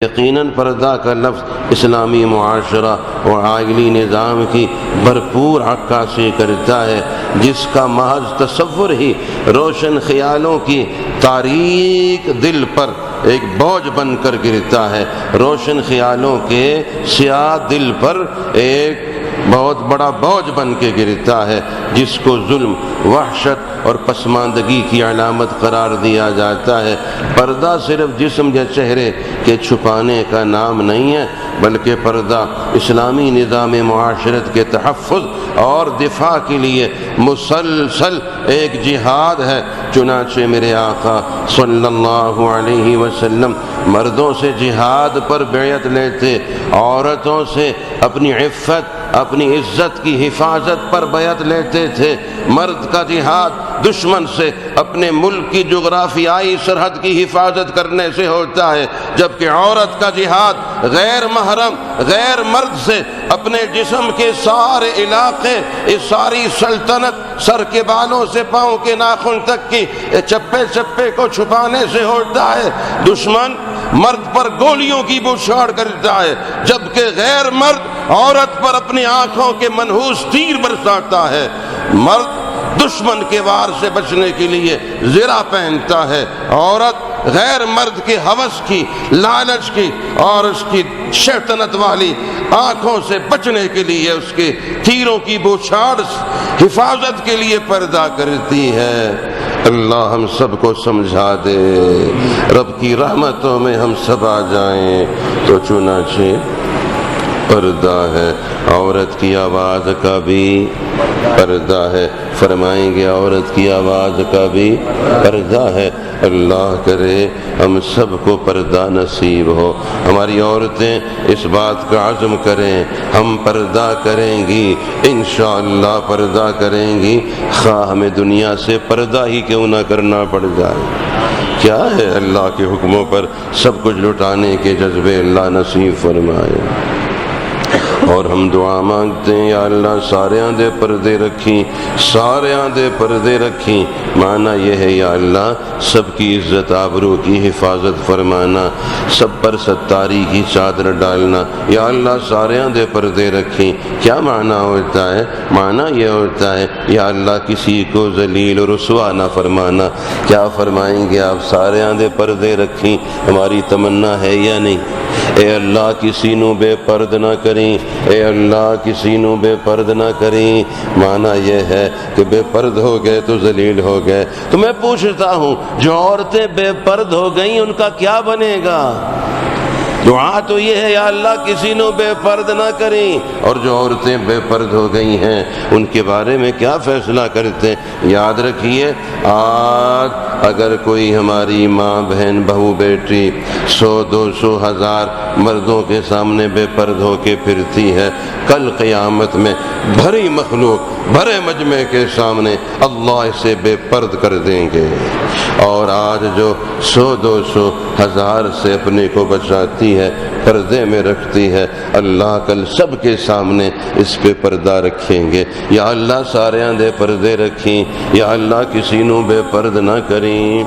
یقیناً پردہ کا لفظ اسلامی معاشرہ اور عائلی نظام کی بھرپور عکاسی کرتا ہے، جس کا محض تصور ہی روشن خیالوں کی تاریک دل پر ایک بوجھ بن کر گرتا ہے، روشن خیالوں کے سیاہ دل پر ایک بہت بڑا بوجھ بن کے گرتا ہے، جس کو ظلم، وحشت اور پسماندگی کی علامت قرار دیا جاتا ہے۔ پردہ صرف جسم یا چہرے کے چھپانے کا نام نہیں ہے، بلکہ پردہ اسلامی نظام معاشرت کے تحفظ اور دفاع کے لیے مسلسل ایک جہاد ہے۔ چنانچہ میرے آقا صلی اللہ علیہ وسلم مردوں سے جہاد پر بیعت لیتے، عورتوں سے اپنی عفت، اپنی عزت کی حفاظت پر بیعت لیتے تھے۔ مرد کا جہاد دشمن سے اپنے ملک کی جغرافیائی سرحد کی حفاظت کرنے سے ہوتا ہے، جبکہ عورت کا جہاد غیر محرم، غیر مرد سے اپنے جسم کے سارے علاقے، اس ساری سلطنت، سر کے بالوں سے پاؤں کے ناخن تک کی چپے چپے کو چھپانے سے ہوتا ہے۔ دشمن مرد پر گولیوں کی بوچھاڑ کرتا ہے، جبکہ غیر مرد عورت پر اپنی آنکھوں کے منحوس تیر برساتا ہے۔ مرد دشمن کے وار سے بچنے کے لیے زرہ پہنتا ہے، عورت غیر مرد کے ہوس کی، لالچ کی اور اس کی شیطنت والی آنکھوں سے بچنے کے لیے، اس کے تیروں کی بوچھاڑ حفاظت کے لیے پردہ کرتی ہے۔ اللہ ہم سب کو سمجھا دے، رب کی رحمتوں میں ہم سب آ جائیں۔ تو چنانچہ پردہ ہے، عورت کی آواز کا بھی پردہ ہے، فرمائیں گے عورت کی آواز کا بھی پردہ ہے۔ اللہ کرے ہم سب کو پردہ نصیب ہو۔ ہماری عورتیں اس بات کا عزم کریں، ہم پردہ کریں گی، انشاءاللہ پردہ کریں گی، خواہ ہمیں دنیا سے پردہ ہی کیوں نہ کرنا پڑ جائے۔ کیا ہے اللہ کے حکموں پر سب کچھ لٹانے کے جذبے اللہ نصیب فرمائے۔ اور ہم دعا مانگتے ہیں، یا اللہ سارے آندے پردے رکھیں، سارے آندے پردے رکھیں، معنی یہ ہے یا اللہ سب کی عزت آبرو کی حفاظت فرمانا، سب پر ستاری کی چادر ڈالنا۔ یا اللہ سارے آندے پردے رکھیں، کیا معنی ہوتا ہے؟ معنی یہ ہوتا ہے یا اللہ کسی کو ذلیل و رسوا نہ فرمانا۔ کیا فرمائیں گے آپ؟ سارے آندے پردے رکھیں، ہماری تمنا ہے یا نہیں؟ اے اللہ کسی نو بے پرد نہ کریں، اے اللہ کسی نو بے پرد نہ کریں، معنی یہ ہے کہ بے پرد ہو گئے تو ذلیل ہو گئے۔ تو میں پوچھتا ہوں جو عورتیں بے پرد ہو گئیں ان کا کیا بنے گا؟ دعا تو یہ ہے یا اللہ کسی نو بے پرد نہ کریں، اور جو عورتیں بے پرد ہو گئی ہیں ان کے بارے میں کیا فیصلہ کرتے ہیں؟ یاد رکھیے، آج اگر کوئی ہماری ماں، بہن، بہو، بیٹی 100، 200، 1000 مردوں کے سامنے بے پرد ہو کے پھرتی ہے، کل قیامت میں بھری مخلوق، بھرے مجمع کے سامنے اللہ اسے بے پرد کر دیں گے۔ اور آج جو 100، 200، 1000 سے اپنے کو بچاتی ہے، پردے میں رکھتی ہے، اللہ کل سب کے سامنے اس پہ پردہ رکھیں گے۔ یا اللہ سارے آندے پردے رکھیں، یا اللہ کسی نو بے پرد نہ کریں۔